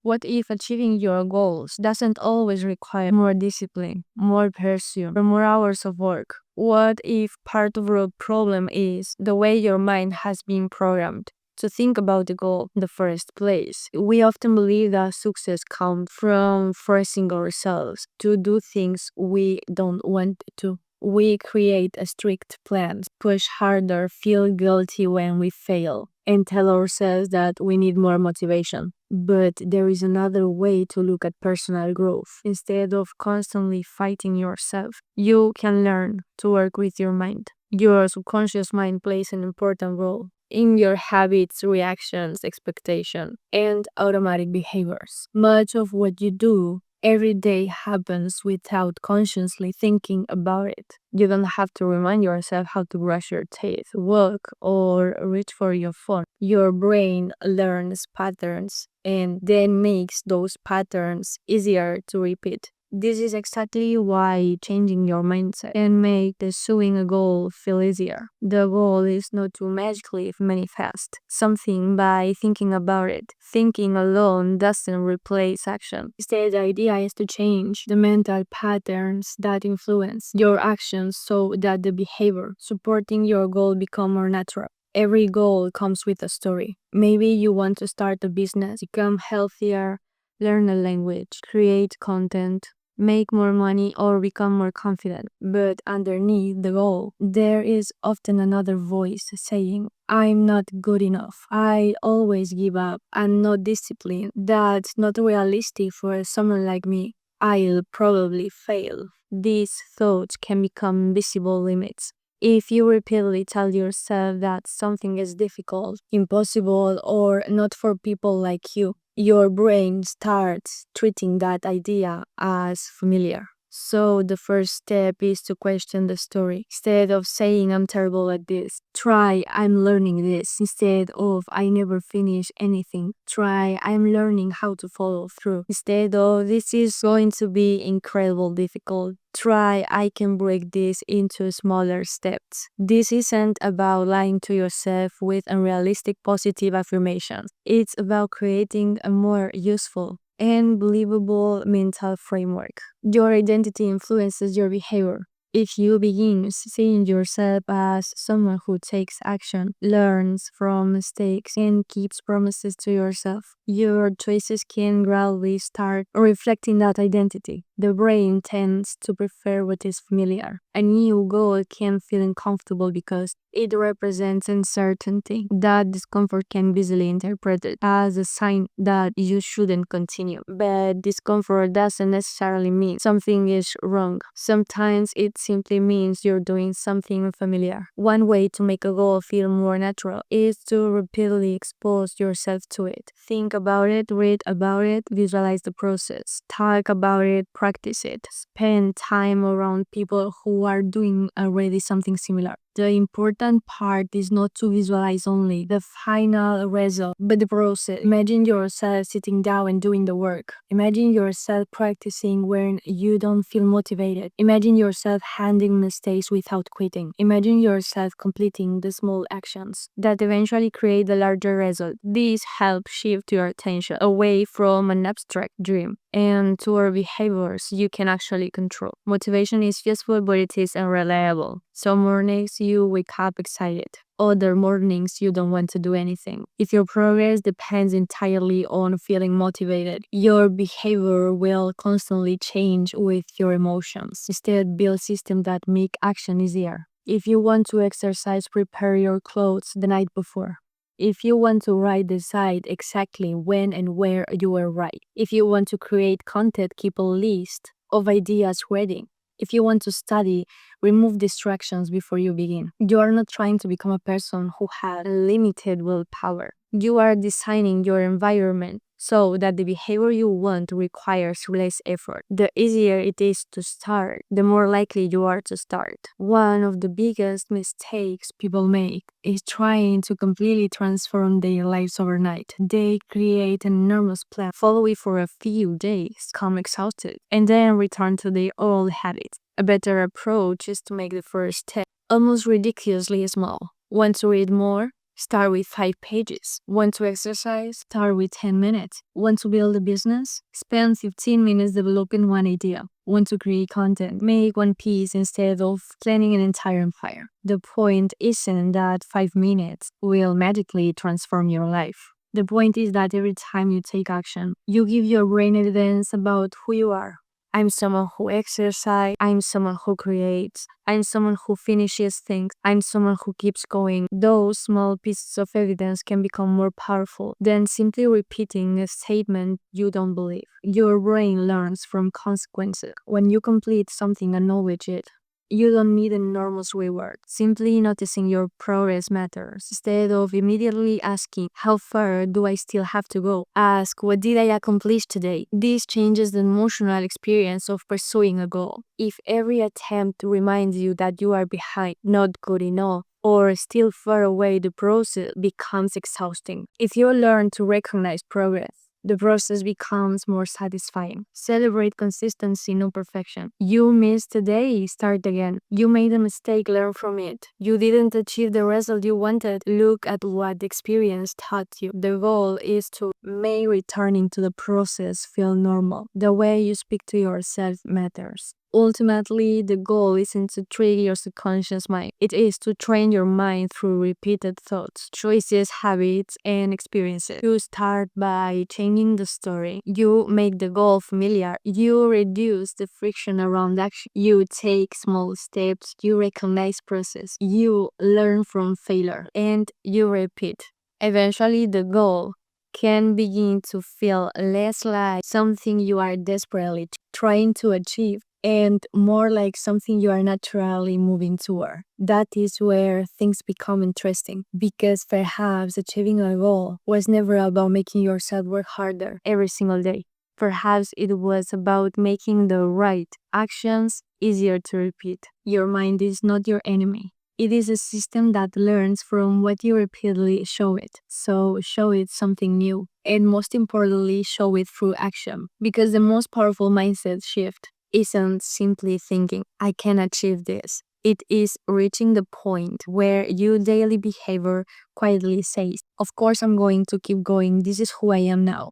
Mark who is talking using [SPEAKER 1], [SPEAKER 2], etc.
[SPEAKER 1] What if achieving your goals doesn't always require more discipline, more pursuit, or more hours of work? What if part of the problem is the way your mind has been programmed to think about the goal in the first place? We often believe that success comes from forcing ourselves to do things we don't want to. We create a strict plans, push harder, feel guilty when we fail, and tell ourselves that we need more motivation. But there is another way to look at personal growth. Instead of constantly fighting yourself, you can learn to work with your mind. Your subconscious mind plays an important role in your habits, reactions, expectations, and automatic behaviors. Much of what you do every day happens without consciously thinking about it. You don't have to remind yourself how to brush your teeth, walk, or reach for your phone. Your brain learns patterns and then makes those patterns easier to repeat. This is exactly why changing your mindset can make pursuing a goal feel easier. The goal is not to magically manifest something by thinking about it. Thinking alone doesn't replace action. Instead, the idea is to change the mental patterns that influence your actions so that the behavior supporting your goal become more natural. Every goal comes with a story. Maybe you want to start a business, become healthier, learn a language, create content, make more money, or become more confident. But underneath the goal, there is often another voice saying, I'm not good enough. I always give up. I'm not disciplined. That's not realistic for someone like me. I'll probably fail. These thoughts can become visible limits. If you repeatedly tell yourself that something is difficult, impossible, or not for people like you, your brain starts treating that idea as familiar. So the first step is to question the story. Instead of saying I'm terrible at this, try I'm learning this. Instead of I never finish anything, try I'm learning how to follow through. Instead of this is going to be incredibly difficult, try I can break this into smaller steps. This isn't about lying to yourself with unrealistic positive affirmations. It's about creating a more useful and believable mental framework. Your identity influences your behavior. If you begin seeing yourself as someone who takes action, learns from mistakes, and keeps promises to yourself, your choices can gradually start reflecting that identity. The brain tends to prefer what is familiar. A new goal can feel uncomfortable because it represents uncertainty. That discomfort can be easily interpreted as a sign that you shouldn't continue. But discomfort doesn't necessarily mean something is wrong. Sometimes it simply means you're doing something unfamiliar. One way to make a goal feel more natural is to repeatedly expose yourself to it. Think about it, read about it, visualize the process, talk about it, practice it. Spend time around people who are doing already something similar. The important part is not to visualize only the final result, but the process. Imagine yourself sitting down and doing the work. Imagine yourself practicing when you don't feel motivated. Imagine yourself handling mistakes without quitting. Imagine yourself completing the small actions that eventually create the larger result. This helps shift your attention away from an abstract dream and toward behaviors you can actually control. Motivation is useful, but it is unreliable. Some mornings you wake up excited. Other mornings you don't want to do anything. If your progress depends entirely on feeling motivated, your behavior will constantly change with your emotions. Instead, build systems that make action easier. If you want to exercise, prepare your clothes the night before. If you want to write, decide exactly when and where you will write. If you want to create content, keep a list of ideas ready. If you want to study, remove distractions before you begin. You are not trying to become a person who has limited willpower. You are designing your environment so that the behavior you want requires less effort. The easier it is to start, the more likely you are to start. One of the biggest mistakes people make is trying to completely transform their lives overnight. They create an enormous plan, follow it for a few days, become exhausted, and then return to their old habits. A better approach is to make the first step almost ridiculously small. Want to read more? Start with 5 pages. Want to exercise? Start with 10 minutes. Want to build a business? Spend 15 minutes developing one idea. Want to create content? Make one piece instead of planning an entire empire. The point isn't that 5 minutes will magically transform your life. The point is that every time you take action, you give your brain evidence about who you are. I'm someone who exercises. I'm someone who creates. I'm someone who finishes things. I'm someone who keeps going. Those small pieces of evidence can become more powerful than simply repeating a statement you don't believe. Your brain learns from consequences. When you complete something, acknowledge it. You don't need an enormous reward. Simply noticing your progress matters. Instead of immediately asking, how far do I still have to go? Ask, what did I accomplish today? This changes the emotional experience of pursuing a goal. If every attempt reminds you that you are behind, not good enough, or still far away, the process becomes exhausting. If you learn to recognize progress, the process becomes more satisfying. Celebrate consistency, not perfection. You missed today, start again. You made a mistake, learn from it. You didn't achieve the result you wanted, look at what the experience taught you. The goal is to make returning to the process feel normal. The way you speak to yourself matters. Ultimately, the goal isn't to trick your subconscious mind. It is to train your mind through repeated thoughts, choices, habits, and experiences. You start by changing the story. You make the goal familiar. You reduce the friction around action. You take small steps. You recognize process. You learn from failure. And you repeat. Eventually, the goal can begin to feel less like something you are desperately trying to achieve and more like something you are naturally moving toward. That is where things become interesting because perhaps achieving a goal was never about making yourself work harder every single day. Perhaps it was about making the right actions easier to repeat. Your mind is not your enemy. It is a system that learns from what you repeatedly show it. So show it something new. And most importantly, show it through action. Because the most powerful mindset shift isn't simply thinking, I can achieve this. It is reaching the point where your daily behavior quietly says, of course I'm going to keep going. This is who I am now.